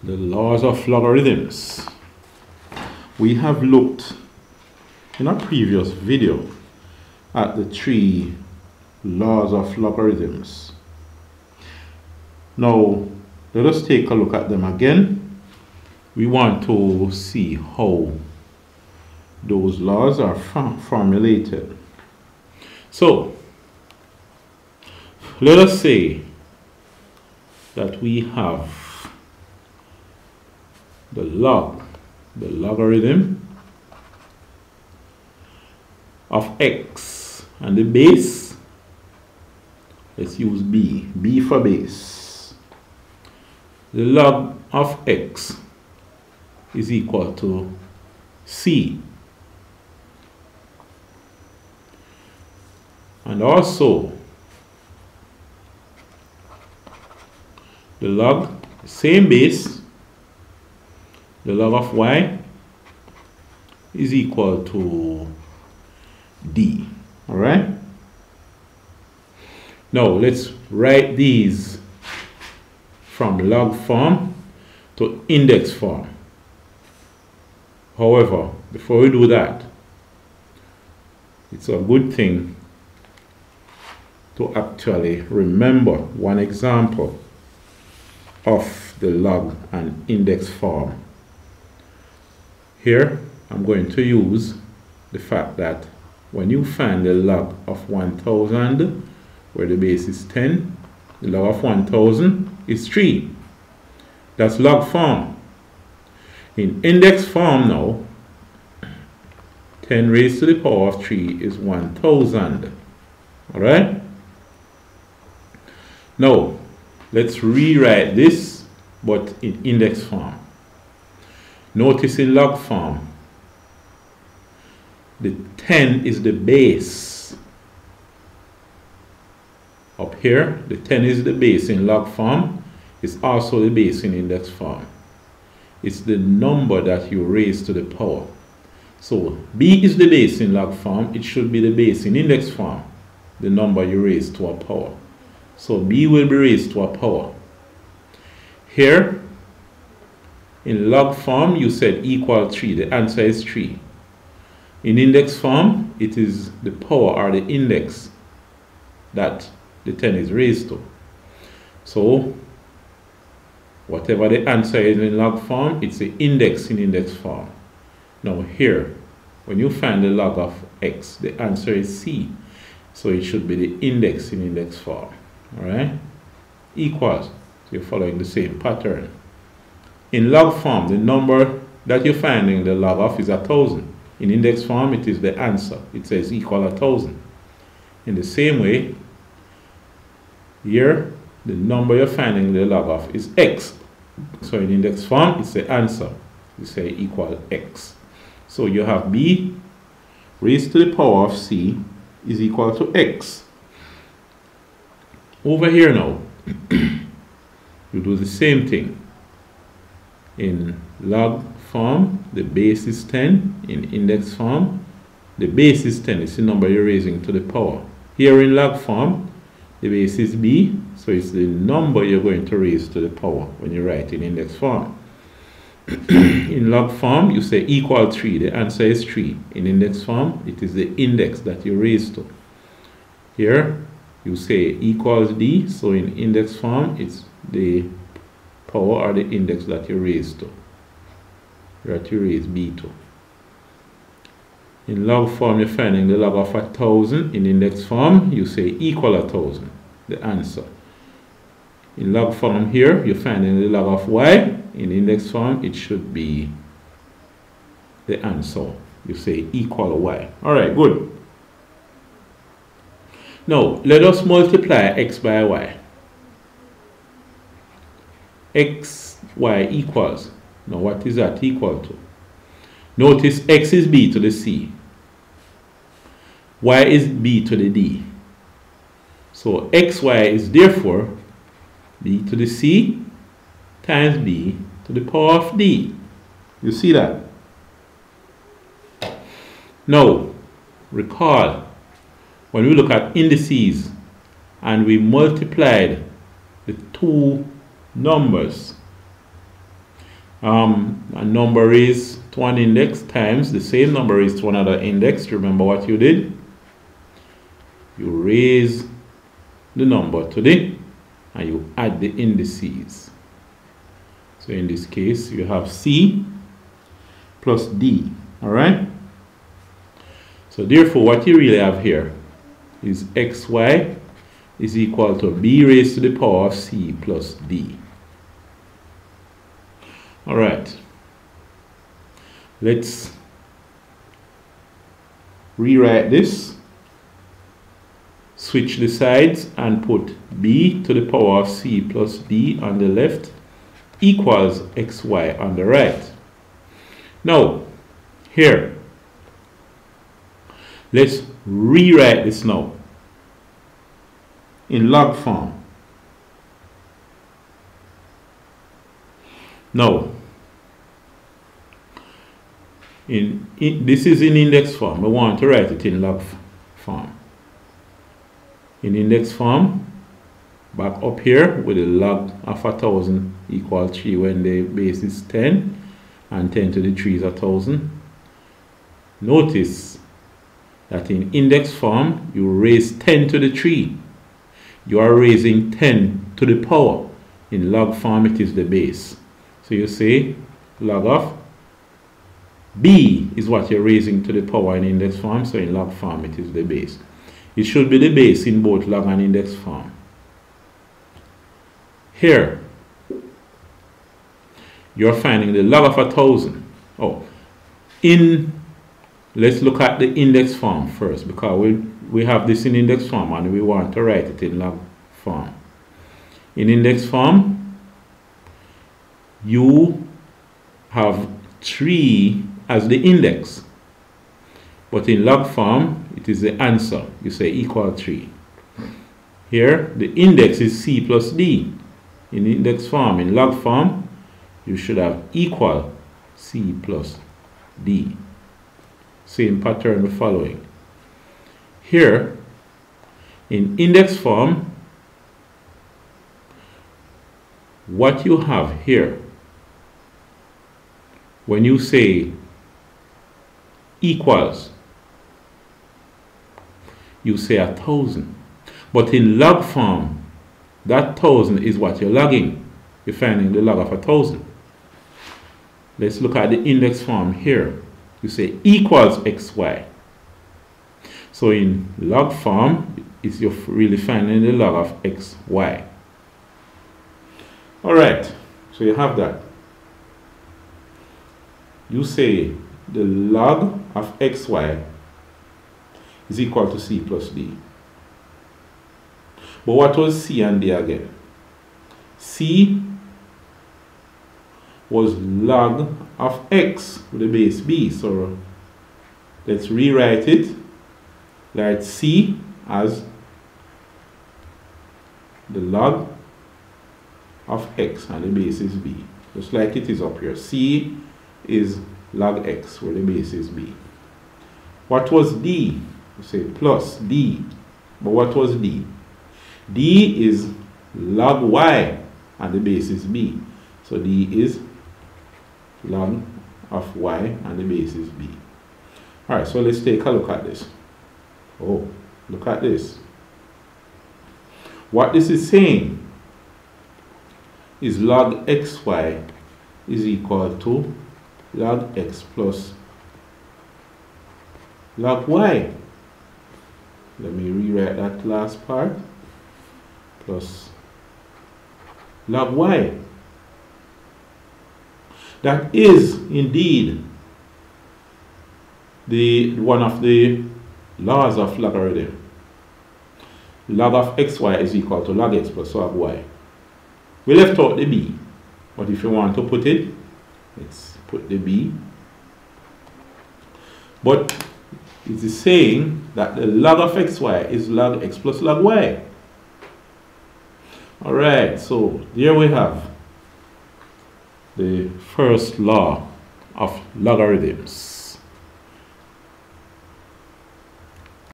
The laws of logarithms. We have looked in a previous video at the 3 laws of logarithms. Now let us take a look at them again. We want to see how those laws are formulated. So let us say that we have the logarithm of x, and the base, let's use b for base. The log of x is equal to c, and also the log, same base, the log of y is equal to d. All right, now let's write these from log form to index form. However, before we do that, it's a good thing to actually remember one example of the log and index form. Here I'm going to use the fact that when you find the log of 1000, where the base is 10, the log of 1000 is 3. That's log form. In index form now, 10 raised to the power of 3 is 1000. Alright? Now, let's rewrite this, but in index form. Notice in log form, the 10 is the base. Up here, the 10 is the base in log form. It's also the base in index form. It's the number that you raise to the power. So b is the base in log form. It should be the base in index form, the number you raise to a power. So b will be raised to a power. Here, in log form, you said equal 3. The answer is 3. In index form, it is the power or the index that the 10 is raised to. So, whatever the answer is in log form, it's the index in index form. Now here, when you find the log of x, the answer is c. So it should be the index in index form. Alright? Equals. So you're following the same pattern. In log form, the number that you're finding the log of is 1000. In index form, it is the answer. It says equal 1000. In the same way, here, the number you're finding the log of is x. So in index form, it's the answer. You say equal x. So you have b raised to the power of c is equal to x. Over here now, you do the same thing. In log form, the base is 10. In index form, the base is 10. It's the number you're raising to the power. Here in log form, the base is b, so it's the number you're going to raise to the power when you write in index form. In log form, you say equal 3. The answer is 3. In index form, it is the index that you raise to. Here, you say equals d, so in index form, it's the power or the index that you raise to, that you raise b to. In log form, you're finding the log of 1000. In index form, you say equal 1000, the answer. In log form here, you're finding the log of y. In index form, it should be the answer. You say equal y. Alright, good. Now, let us multiply x by y. X, y equals. Now what is that equal to? Notice x is b to the c. Y is b to the d. So xy is therefore b to the c times b to the power of d. You see that? Now, recall, when we look at indices and we multiplied the two numbers, A number raised to an index times the same number raised to another index. Remember what you did? You raise the number to the, and you add the indices. So in this case, you have C plus D. Alright? So therefore, what you really have here is xy is equal to b raised to the power of c plus d. Alright. Let's rewrite this. Switch the sides and put b to the power of c plus d on the left equals xy on the right. Now, here, let's rewrite this now in log form. Now, this is in index form. I want to write it in log form. In index form, back up here with the log of 1,000 equal 3 when the base is 10 and 10 to the 3 is 1,000. Notice that in index form, you raise 10 to the 3. You are raising 10 to the power. In log form, it is the base. So you say log of b is what you're raising to the power in index form. So in log form, it is the base. It should be the base in both log and index form. Here, you're finding the log of 1,000. Let's look at the index form first, because we have this in index form and we want to write it in log form. In index form, you have 3 as the index, but in log form, it is the answer. You say equal 3. Here, the index is c plus d. In index form, in log form, you should have equal c plus d. Same pattern the following. Here, in index form, what you have here, when you say equals, you say 1,000. But in log form, that 1,000 is what you're logging. You're finding the log of 1,000. Let's look at the index form here. You say equals xy. So in log form, you're really finding the log of xy. Alright, so you have that. You say the log of xy is equal to c plus d. But what was c and d again? C was log of x with the base b. So let's rewrite it. Write c as the log of x and the base is b. Just like it is up here. C is log x where the base is b. What was d? You say plus d. But what was d? D is log y and the base is b. So d is log of y and the base is b. Alright, so let's take a look at this. Oh, look at this. What this is saying is log xy is equal to log x plus log y. Let me rewrite that last part. Plus log y. That is indeed one of the laws of logarithm. Log of xy is equal to log x plus log y. We left out the b, but if you want to put it, let's put the b. But it is saying that the log of xy is log x plus log y. Alright, so here we have the first law of logarithms.